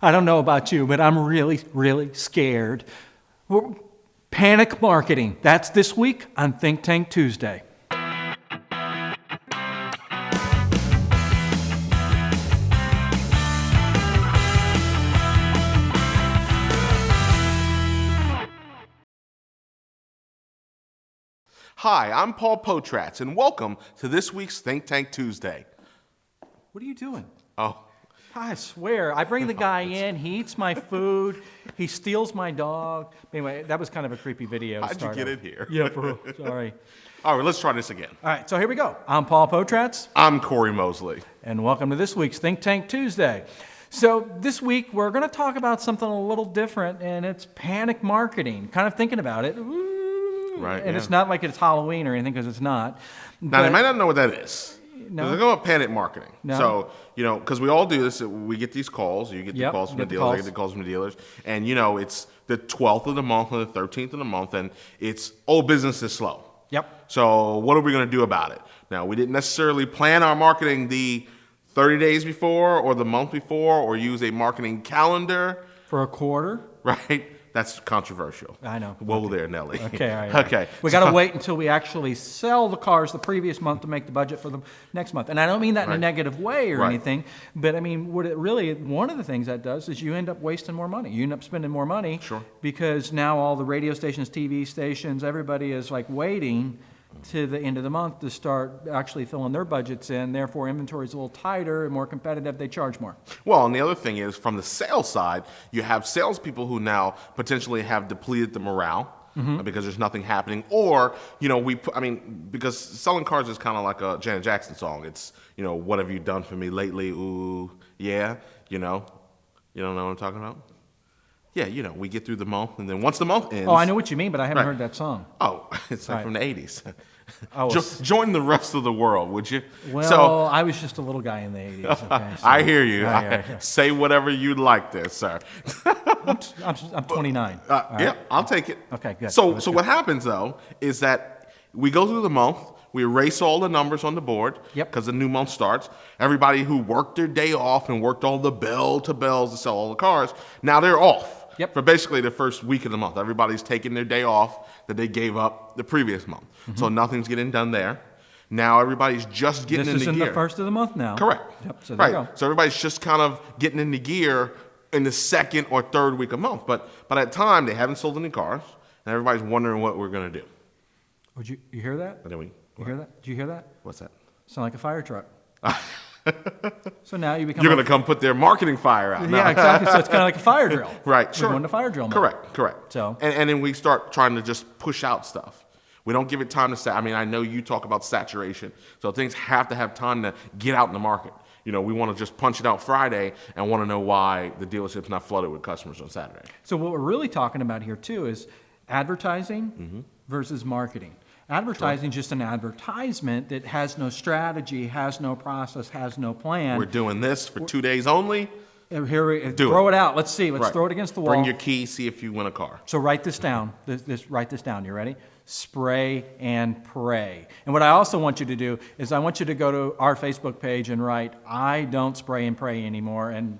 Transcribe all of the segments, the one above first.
I don't know about you, but I'm really, really scared. Panic marketing. That's this week on Think Tank Tuesday. Hi, I'm Paul Potratz, and welcome to this week's Think Tank Tuesday. What are you doing? Oh. I swear, I bring the guy in, he eats my food, he steals my dog. Anyway, that was kind of a creepy video. How'd you get in here? Yeah, for real. Sorry. All right, let's try this again. All right, so here we go. I'm Paul Potratz. I'm Corey Mosley. And welcome to this week's Think Tank Tuesday. So this week, we're going to talk about something a little different, and it's panic marketing. Kind of thinking about it. Right, and it's not like it's Halloween or anything, because it's not. Now, they might not know what that is. No. They're going about panic marketing. No. So, because we all do this, we get these calls. You get the calls from the dealers, I get the calls from the dealers. And, it's the 12th of the month or the 13th of the month, and it's, business is slow. Yep. So what are we going to do about it? Now, we didn't necessarily plan our marketing the 30 days before or the month before or use a marketing calendar. For a quarter. Right? That's controversial. I know. Whoa there, Nelly. Okay, all right. Okay. We got to wait until we actually sell the cars the previous month to make the budget for the next month. And I don't mean that in a negative way or anything, but I mean, one of the things that does is you end up wasting more money. You end up spending more money. Sure. Because now all the radio stations, TV stations, everybody is like waiting to the end of the month to start actually filling their budgets in. Therefore, inventory is a little tighter and more competitive. They charge more. Well, and the other thing is, from the sales side, you have salespeople who now potentially have depleted the morale because there's nothing happening. Or, because selling cars is kind of like a Janet Jackson song. It's, what have you done for me lately? Ooh, yeah, You don't know what I'm talking about? Yeah, we get through the month, and then once the month ends... Oh, I know what you mean, but I haven't heard that song. Oh, it's like from the 80s. Oh, Join the rest of the world, would you? Well, I was just a little guy in the 80s. Okay, so. I hear you. Yeah. Say whatever you'd like there, sir. I'm 29. Yeah, I'll take it. Okay, good. So what happens, though, is that we go through the month, we erase all the numbers on the board because the new month starts. Everybody who worked their day off and worked all the bell to bells to sell all the cars, now they're off. For basically the first week of the month. Everybody's taking their day off that they gave up the previous month. So nothing's getting done there. Now everybody's just getting into gear. This is in the first of the month now. Correct. Yep, so there you go. So everybody's just kind of getting into gear in the second or third week of the month. But by that time, they haven't sold any cars, and everybody's wondering what we're going to do. Would you hear that? You hear that? Did you hear that? What's that? Sound like a fire truck. So now you become... You're going to come put their marketing fire out. Yeah, exactly. So it's kind of like a fire drill. Right, sure. We're going to fire drill mode. Correct. So, and then we start trying to just push out stuff. We don't give it time to I know you talk about saturation. So things have to have time to get out in the market. We want to just punch it out Friday and want to know why the dealership's not flooded with customers on Saturday. So what we're really talking about here, too, is advertising versus marketing. Advertising is just an advertisement that has no strategy, has no process, has no plan. We're doing this for 2 days only. Throw it out. Let's see. Let's throw it against the wall. Bring your key, see if you win a car. So write this down. Write this down. You ready? Spray and pray. And what I also want you to do is I want you to go to our Facebook page and write, I don't spray and pray anymore. And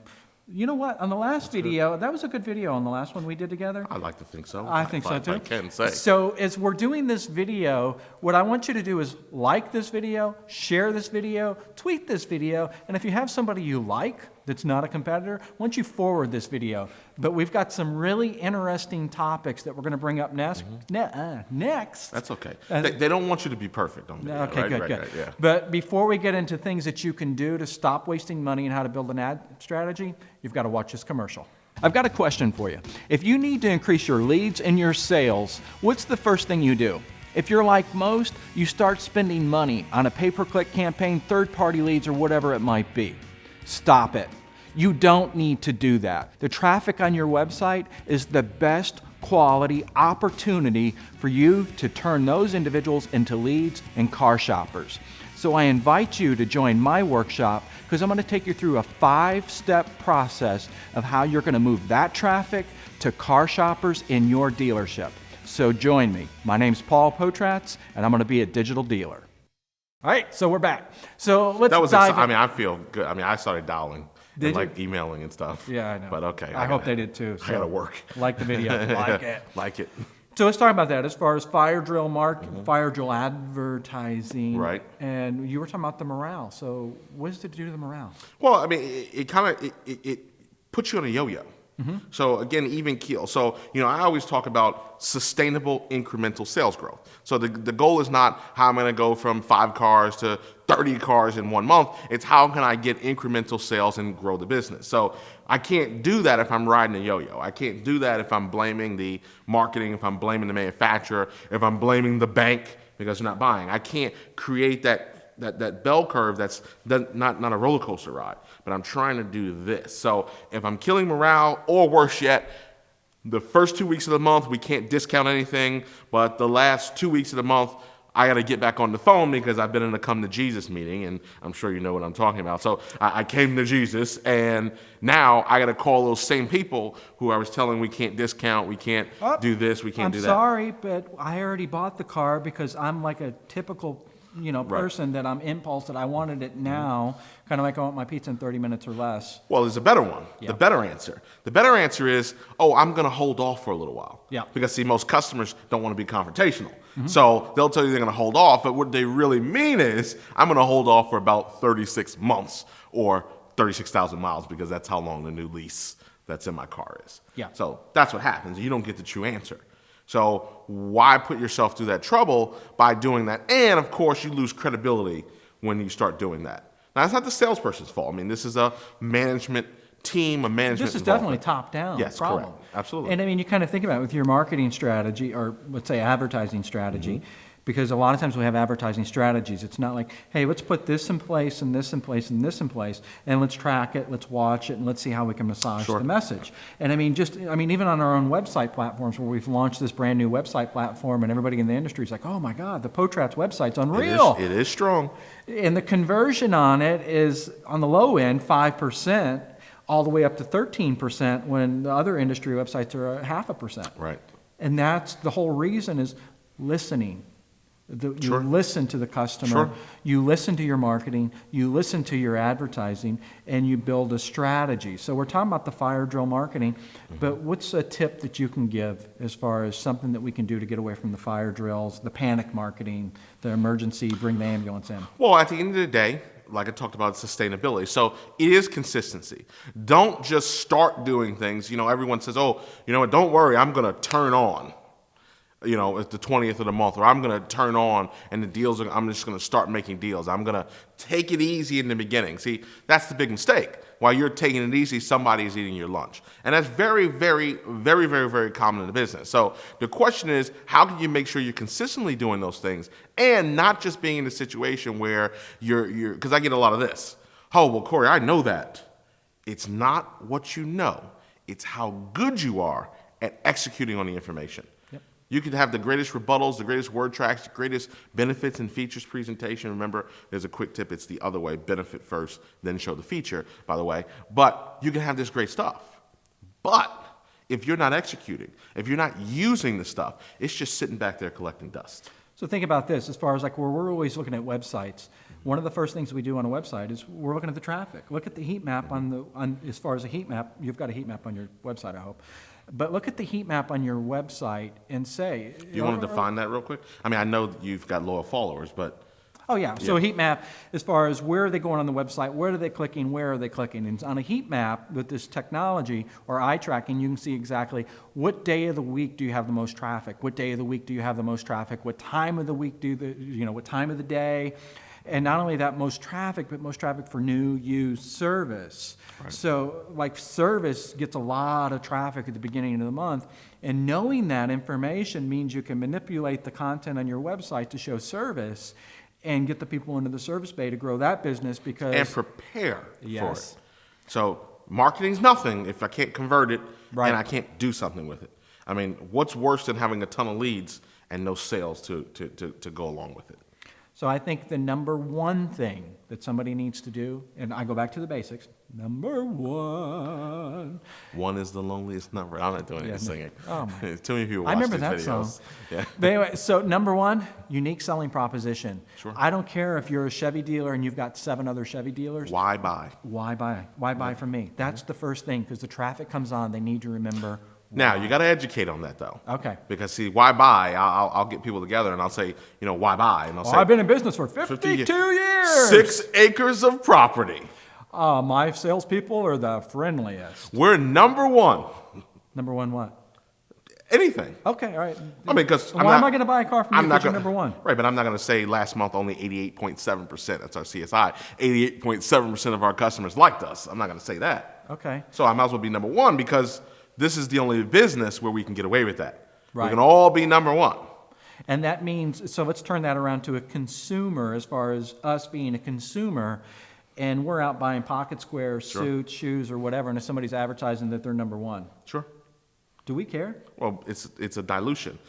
you know what? On the last video, that was a good video on the last one we did together. I'd like to think so. I think so too. I can say. So as we're doing this video, what I want you to do is like this video, share this video, tweet this video, and if you have somebody you like that's not a competitor, why don't you forward this video? But we've got some really interesting topics that we're going to bring up next. That's okay. They don't want you to be perfect on video. Okay, good. Yeah. But before we get into things that you can do to stop wasting money and how to build an ad strategy, you've got to watch this commercial. I've got a question for you. If you need to increase your leads and your sales, what's the first thing you do? If you're like most, you start spending money on a pay-per-click campaign, third-party leads, or whatever it might be. Stop it. You don't need to do that. The traffic on your website is the best quality opportunity for you to turn those individuals into leads and car shoppers. So I invite you to join my workshop because I'm going to take you through a 5-step process of how you're going to move that traffic to car shoppers in your dealership. So join me. My name's Paul Potratz, and I'm going to be a digital dealer. All right, so we're back. So let's dive in. I feel good. I started dialing. and like emailing and stuff. Yeah, I know. But okay. I hope they did too. I gotta work. Like the video. Like it. Like it. So let's talk about that as far as fire drill fire drill advertising. Right. And you were talking about the morale. So what does it do to the morale? Well, I mean, it kind of it puts you on a yo-yo. So again, even keel. So, I always talk about sustainable incremental sales growth. So the goal is not how I'm going to go from 5 cars to 30 cars in 1 month. It's how can I get incremental sales and grow the business. So I can't do that if I'm riding a yo-yo. I can't do that if I'm blaming the marketing, if I'm blaming the manufacturer, if I'm blaming the bank because they're not buying. I can't create that bell curve that's not a roller coaster ride, but I'm trying to do this. So if I'm killing morale, or worse yet, the first 2 weeks of the month, we can't discount anything, but the last 2 weeks of the month, I got to get back on the phone because I've been in a come to Jesus meeting, and I'm sure you know what I'm talking about. So I came to Jesus, and now I got to call those same people who I was telling we can't discount, we can't do this, we can't do that. I'm sorry, but I already bought the car because I'm like a typical person that I'm impulse that I wanted it now, kind of like I want my pizza in 30 minutes or less. Well, there's a better one. Yeah. The better answer. The better answer is, I'm going to hold off for a little while. Yeah. Because see, most customers don't want to be confrontational. So they'll tell you they're going to hold off, but what they really mean is, I'm going to hold off for about 36 months or 36,000 miles because that's how long the new lease that's in my car is. Yeah. So that's what happens. You don't get the true answer. So why put yourself through that trouble by doing that? And of course, you lose credibility when you start doing that. Now, it's not the salesperson's fault. I mean, this is a management team, a management. This is definitely top down. Yes, problem. Correct. Absolutely. And I mean, you kind of think about it with your marketing strategy, or let's say advertising strategy. Because a lot of times we have advertising strategies. It's not like, hey, let's put this in place and this in place and this in place, and let's track it, let's watch it, and let's see how we can massage the message. And I mean, even on our own website platforms where we've launched this brand new website platform, and everybody in the industry is like, oh my God, the Potrat's website's unreal. It is strong. And the conversion on it is, on the low end, 5%, all the way up to 13% when the other industry websites are 0.5%. Right. And that's the whole reason is listening. You listen to the customer, you listen to your marketing, you listen to your advertising, and you build a strategy. So we're talking about the fire drill marketing, but what's a tip that you can give as far as something that we can do to get away from the fire drills, the panic marketing, the emergency, bring the ambulance in? Well, at the end of the day, like I talked about, sustainability. So it is consistency. Don't just start doing things. Everyone says, don't worry, I'm going to turn on. It's the 20th of the month, or I'm going to turn on and I'm just going to start making deals. I'm going to take it easy in the beginning. See, that's the big mistake. While you're taking it easy, somebody is eating your lunch. And that's very, very, very, very, very common in the business. So the question is, how can you make sure you're consistently doing those things and not just being in a situation where you're because I get a lot of this. Oh, well, Corey, I know that. It's not what you know. It's how good you are at executing on the information. You could have the greatest rebuttals, the greatest word tracks, the greatest benefits and features presentation. Remember, there's a quick tip. It's the other way. Benefit first, then show the feature, by the way. But you can have this great stuff. But if you're not executing, if you're not using the stuff, it's just sitting back there collecting dust. So think about this, as far as like where we're always looking at websites. One of the first things we do on a website is we're looking at the traffic. Look at the heat map as far as a heat map. You've got a heat map on your website, I hope. But look at the heat map on your website and say... You want to define that real quick? I mean, I know that you've got loyal followers, but... Oh, yeah. So a heat map, as far as where are they going on the website, where are they clicking, where are they clicking? And on a heat map with this technology or eye tracking, you can see exactly what day of the week do you have the most traffic, what day of the week do you have the most traffic, what time of the week what time of the day. And not only that, most traffic, but most traffic for new, used, service. Right. So, like, service gets a lot of traffic at the beginning of the month. And knowing that information means you can manipulate the content on your website to show service and get the people into the service bay to grow that business because... And prepare for it. So, marketing's nothing if I can't convert it and I can't do something with it. I mean, what's worse than having a ton of leads and no sales to go along with it? So I think the number one thing that somebody needs to do, and I go back to the basics, number one. One is the loneliest number. I'm not doing any singing. Oh my. Too many people I watch remember these that videos. song. Yeah. But anyway, so number one, unique selling proposition. Sure. I don't care if you're a Chevy dealer and you've got 7 other Chevy dealers. Why buy? Why buy? Why buy from me? That's the first thing, because the traffic comes on. They need to remember. Now, you got to educate on that, though. Okay. Because, see, why buy? I'll get people together and I'll say, why buy? And I'll say, I've been in business for 52 years. 6 acres of property. My salespeople are the friendliest. We're number one. Number one what? Anything. Okay, all right. I mean, because Why am I going to buy a car from you because you're number one? Right, but I'm not going to say last month only 88.7%. That's our CSI. 88.7% of our customers liked us. I'm not going to say that. Okay. So I might as well be number one because this is the only business where we can get away with that. Right. We can all be number one. And that means, so let's turn that around to a consumer, as far as us being a consumer, and we're out buying pocket squares, suits, shoes, or whatever, and if somebody's advertising that they're number one. Sure. Do we care? Well, it's a dilution.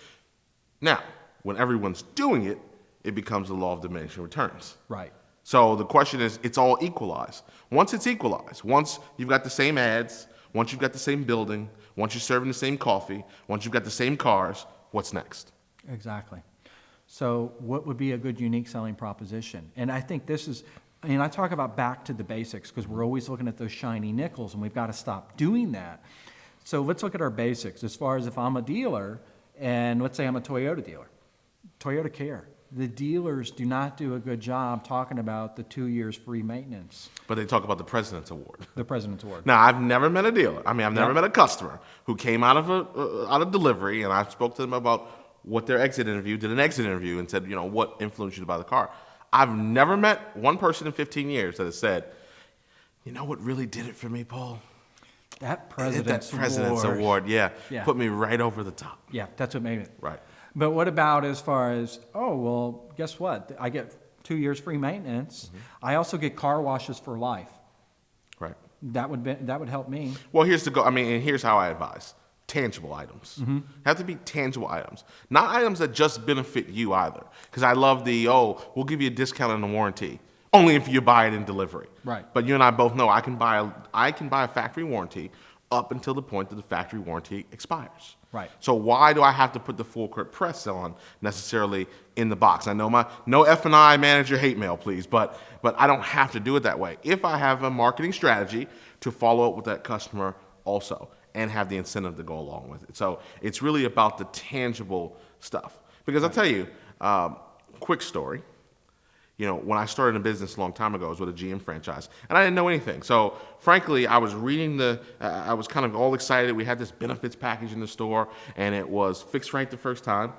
Now, when everyone's doing it, it becomes the law of diminishing returns. Right. So the question is, it's all equalized. Once it's equalized, once you've got the same ads, once you've got the same building, once you're serving the same coffee, once you've got the same cars, what's next? Exactly. So what would be a good unique selling proposition? And I think this is, I talk about back to the basics because we're always looking at those shiny nickels, and we've got to stop doing that. So let's look at our basics as far as if I'm a dealer, and let's say I'm a Toyota dealer. Toyota Care. The dealers do not do a good job talking about the 2 years free maintenance. But they talk about the President's Award. The President's Award. Now, I've never met a dealer. I've never met a customer who came out of delivery, and I spoke to them about what their exit interview, did an exit interview, and said, what influenced you to buy the car. I've never met one person in 15 years that has said, what really did it for me, Paul? That President's Award, yeah, Yeah. put me right over the top. Yeah, that's what made it. Right. But what about as far as, guess what? I get 2 years free maintenance. I also get car washes for life. Right. That would help me. Well, and here's how I advise. Tangible items. Have to be tangible items. Not items that just benefit you either. Because I love we'll give you a discount on the warranty. Only if you buy it in delivery. Right. But you and I both know I can buy a factory warranty up until the point that the factory warranty expires. Right. So why do I have to put the full court press on necessarily in the box? I know no F&I manager hate mail, please, but I don't have to do it that way. If I have a marketing strategy to follow up with that customer also and have the incentive to go along with it. So it's really about the tangible stuff. Because I'll tell you, quick story. When I started in business a long time ago, I was with a GM franchise, and I didn't know anything. So, frankly, I was reading I was kind of all excited. We had this benefits package in the store, and it was fixed right the first time,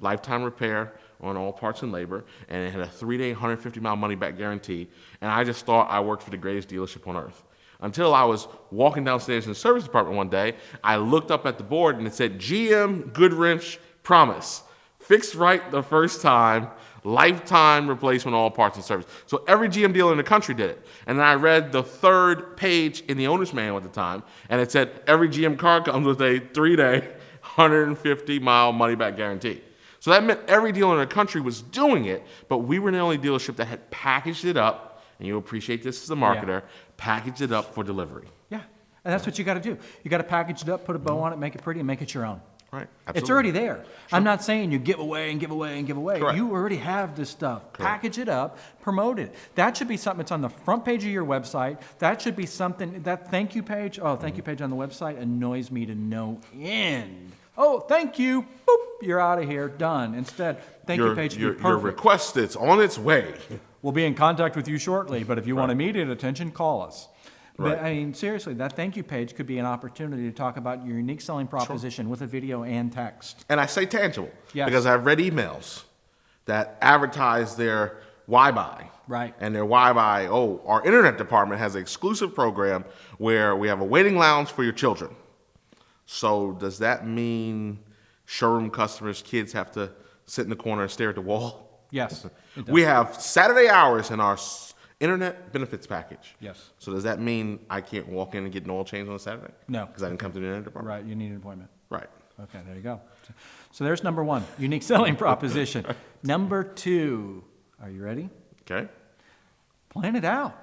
lifetime repair on all parts and labor, and it had a 3-day, 150-mile money-back guarantee, and I just thought I worked for the greatest dealership on earth. Until I was walking downstairs in the service department one day, I looked up at the board, and it said, GM Goodwrench Promise. Fixed right the first time, lifetime replacement, all parts and service. So every GM dealer in the country did it. And then I read the third page in the owner's manual at the time, and it said every GM car comes with a 3-day, 150-mile money-back guarantee. So that meant every dealer in the country was doing it, but we were the only dealership that had packaged it up, and you'll appreciate this as a marketer, packaged it up for delivery. Yeah, and that's what you got to do. You got to package it up, put a bow on it, make it pretty, and make it your own. Right. Absolutely. It's already there. Sure. I'm not saying you give away and give away and give away. Correct. You already have this stuff. Correct. Package it up, promote it. That should be something that's on the front page of your website. That should be something, that thank you page, thank you page on the website annoys me to no end. Oh, thank you. Boop, you're out of here. Done. Instead, thank you page should be perfect. Your request is on its way. We'll be in contact with you shortly, but if you want immediate attention, call us. Right. But, seriously, that thank you page could be an opportunity to talk about your unique selling proposition with a video and text. And I say tangible Yes. because I've read emails that advertise their why buy. Right. And their why buy, our internet department has an exclusive program where we have a waiting lounge for your children. So does that mean showroom customers' kids have to sit in the corner and stare at the wall? Yes. It does. We have Saturday hours in our internet benefits package. Yes. So does that mean I can't walk in and get an oil change on a Saturday? No. Because I didn't come to the internet department? Right, you need an appointment. Right. Okay, there you go. So there's number one, unique selling proposition. Number two, Are you ready? Okay. Plan it out.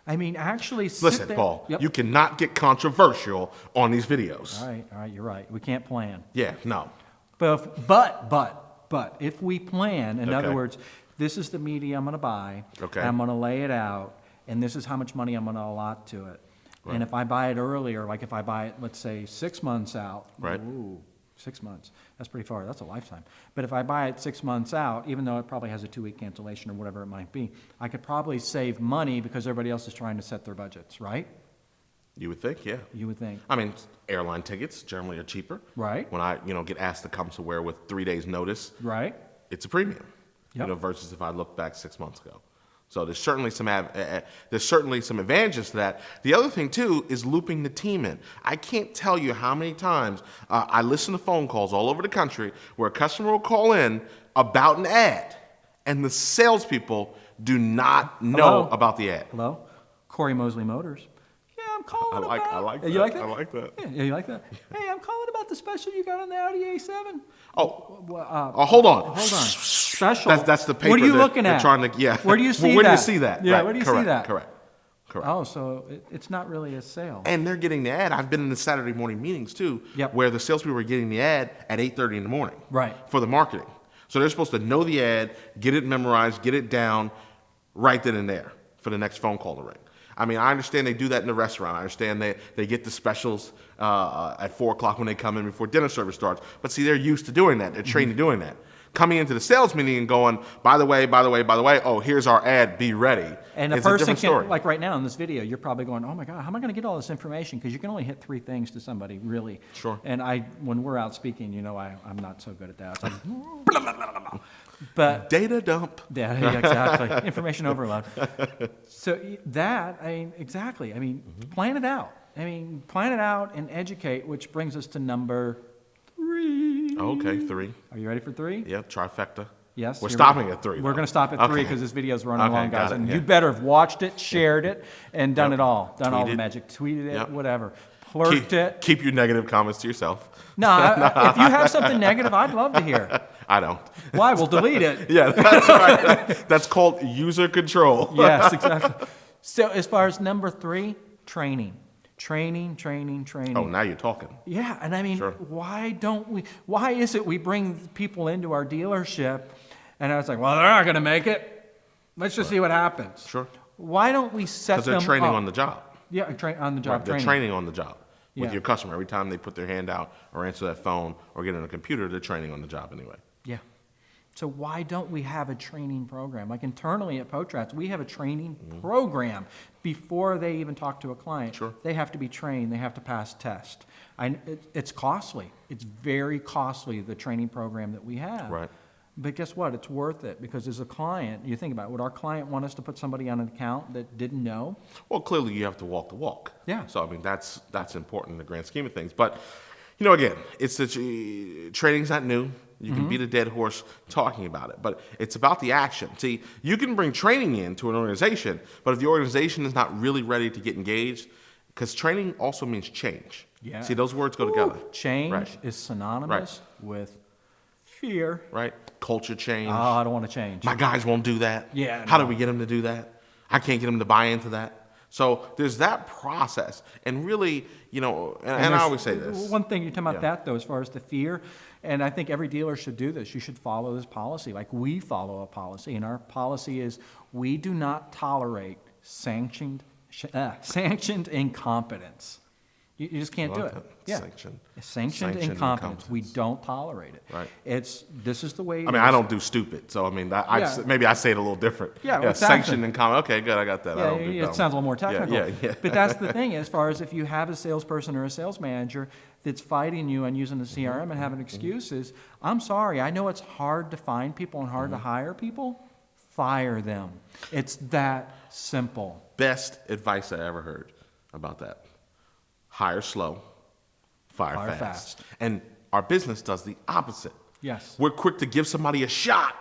I mean, actually sit Listen, there. Paul, Yep. you cannot get controversial on these videos. All right, you're right. We can't plan. Yeah, no. But if we plan, in other Okay. words, this is the media I'm going to buy, Okay. and I'm going to lay it out, and this is how much money I'm going to allot to it. Right. And if I buy it earlier, like if I buy it, let's say 6 months out, Right. ooh, 6 months, that's pretty far, that's a lifetime. But if I buy it 6 months out, even though it probably has a 2-week cancellation or whatever it might be, I could probably save money because everybody else is trying to set their budgets, right? You would think, yeah. You would think. I mean, airline tickets generally are cheaper. Right. When I, get asked to come somewhere with 3 days notice, Right? it's a premium. Yep. Versus if I look back 6 months ago. So there's certainly some advantages to that. The other thing too is looping the team in. I can't tell you how many times I listen to phone calls all over the country where a customer will call in about an ad, and the salespeople do not know Hello? about the ad. Hello? Corey Mosley Motors. Yeah, I'm calling I about... like You that. like that? I like that. Yeah, you like that? Hey, I'm calling about the special you got on the Audi A7. Oh, Well, hold on. Hold on. Special. That's the paper. What are you that looking they're at? Trying to, yeah. Where do you see Where that? do you see that? Yeah, Right. where do you Correct. see that? Correct. Oh, so it's not really a sale. And they're getting the ad. I've been in the Saturday morning meetings too, Yep. where the salespeople are getting the ad at 8:30 in the morning, Right. for the marketing. So they're supposed to know the ad, get it memorized, get it down, right then and there for the next phone call to ring. I mean, I understand they do that in the restaurant. I understand they get the specials at 4 o'clock when they come in before dinner service starts. But see, they're used to doing that. They're trained to doing that. Coming into the sales meeting and going, by the way, oh, here's our ad, be ready. And a It's a person different story. like right now in this video, you're probably going, oh my God, how am I going to get all this information? Because you can only hit 3 things to somebody, really. Sure. And when we're out speaking, I'm not so good at that. It's like, blah, blah, blah, blah, blah. But Data dump. yeah, exactly. Information overload. So exactly. Plan it out. Plan it out and educate, which brings us to number 3. Okay, 3. Are you ready for 3? Yeah, trifecta. Yes. We're you're stopping right. at 3. We're going to stop at 3 because this video's running Okay, long, guys. got it, And yeah. you better have watched it, shared it, and done Yep. it all. Done all the Tweeted. magic. Tweeted it, Yep. whatever. Plurked it. Keep your negative comments to yourself. No, if you have something negative, I'd love to hear. I don't. Why? We'll delete it. Yeah, that's right. That's called user control. Yes, exactly. So as far as number 3, training. Training. Oh, now you're talking. Yeah, and Sure. why is it we bring people into our dealership and I was like, well, they're not going to make it. Let's just see what happens. Sure. Why don't we set them Because they're training up? on the job. Yeah, on the job They're training. training on the job with Yeah. your customer. Every time they put their hand out or answer that phone or get on a computer, they're training on the job anyway. Yeah. So why don't we have a training program? Like internally at Potrats, we have a training program before they even talk to a client. Sure. They have to be trained. They have to pass tests. It's costly. It's very costly, the training program that we have. Right. But guess what? It's worth it because as a client, you think about it, would our client want us to put somebody on an account that didn't know? Well, clearly you have to walk the walk. Yeah. So, that's important in the grand scheme of things. But, again, it's training's not new. You can beat a dead horse talking about it, but it's about the action. See, you can bring training into an organization, but if the organization is not really ready to get engaged, because training also means change. Yeah. See, those words go together. Change Right. is synonymous with fear. Right? Culture change. Oh, I don't want to change. My guys won't do that. Yeah, How no. do we get them to do that? I can't get them to buy into that. So there's that process. And really, and I there's always say this. One thing you're talking about Yeah. that, though, as far as the fear, and I think every dealer should do this. You should follow this policy. Like we follow a policy, and our policy is we do not tolerate sanctioned incompetence. You just can't do Love it. that. Yeah. Sanctioned Sanctioned incompetence. We don't tolerate it. Right. This is the way it I mean, I don't do stupid, so Yeah. maybe I say it a little different. Yeah, exactly. Sanctioned and common. Okay, good, I got that. I Yeah, don't do it dumb. sounds a little more technical. Yeah. But that's the thing, as far as if you have a salesperson or a sales manager that's fighting you and using the CRM and having excuses, I'm sorry, I know it's hard to find people and hard to hire people. Fire them. It's that simple. Best advice I ever heard about that. Hire slow, fire fast. And our business does the opposite. Yes. We're quick to give somebody a shot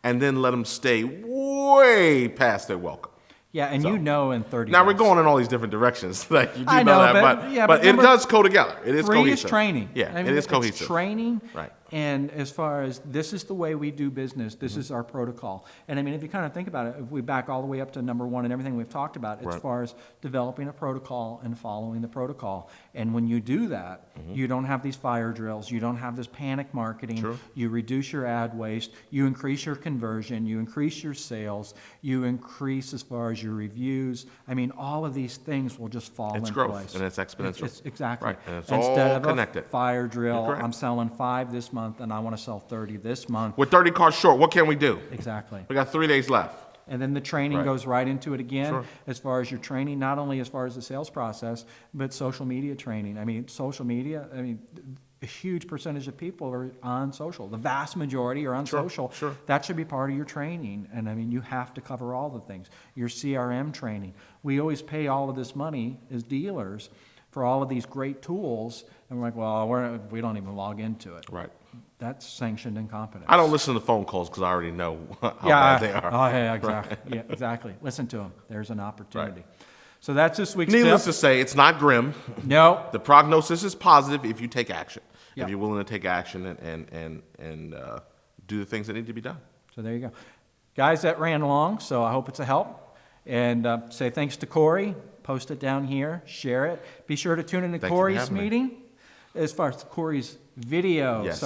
and then let them stay way past their welcome. Yeah, and So- in 30 Now we're days. going in all these different directions. Like I know, that, but but it number does go together. It is 3 cohesive. is training. Yeah, I mean, it is it's cohesive. training. Right. And as far as this is the way we do business, this is our protocol. And I mean, if you kind of think about it, if we back all the way up to number one and everything we've talked about, as far as developing a protocol and following the protocol. And when you do that, you don't have these fire drills, you don't have this panic marketing, you reduce your ad waste, you increase your conversion, you increase your sales, you increase as far as your reviews. I mean, all of these things will just fall in growth, place. and it's exponential. Exactly. Right, and it's Instead all of connected. a fire drill, You're correct. I'm selling 5 this month and I want to sell 30 this month. We're 30 cars short. What can we do? Exactly. We got 3 days left. And then the training goes right into it again, Sure. as far as your training, not only as far as the sales process, but social media training. I mean, social media, I mean, a huge percentage of people are on social. The vast majority are on social. Sure. That should be part of your training. And I mean, you have to cover all the things. Your CRM training. We always pay all of this money as dealers for all of these great tools. And we're like, well, we don't even log into it. Right. That's sanctioned incompetence. I don't listen to phone calls because I already know how bad they are. Oh, yeah, exactly. Yeah, exactly. Listen to them. There's an opportunity. So that's this week's Needless tip. to say, it's not grim. No. The prognosis is positive if you take action. Yep. If you're willing to take action and do the things that need to be done. So there you go. Guys, that ran long, so I hope it's a help. And say thanks to Corey. Post it down here. Share it. Be sure to tune in to Thank you for Corey's having me. meeting. As far as Corey's video, Yes.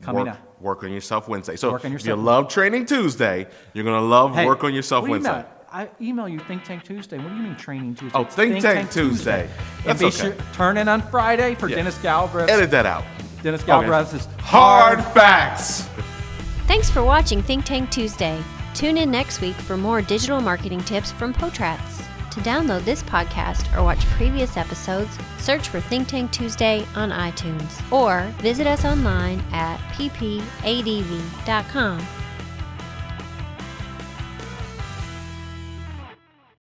coming up. Work on Yourself Wednesday. So Work on if you yourself. love Training Tuesday, you're going to love Hey, Work on Yourself what do you Wednesday. mean? I email you Think Tank Tuesday. What do you mean Training Tuesday? Oh, It's Think Tank Tuesday. And That's be okay. sure, turn in on Friday for Yeah. Dennis Galbraith. Edit that out. Dennis Okay. Galbraith's Hard facts. Thanks for watching Think Tank Tuesday. Tune in next week for more digital marketing tips from Potrats. To download this podcast or watch previous episodes, search for Think Tank Tuesday on iTunes or visit us online at ppadv.com.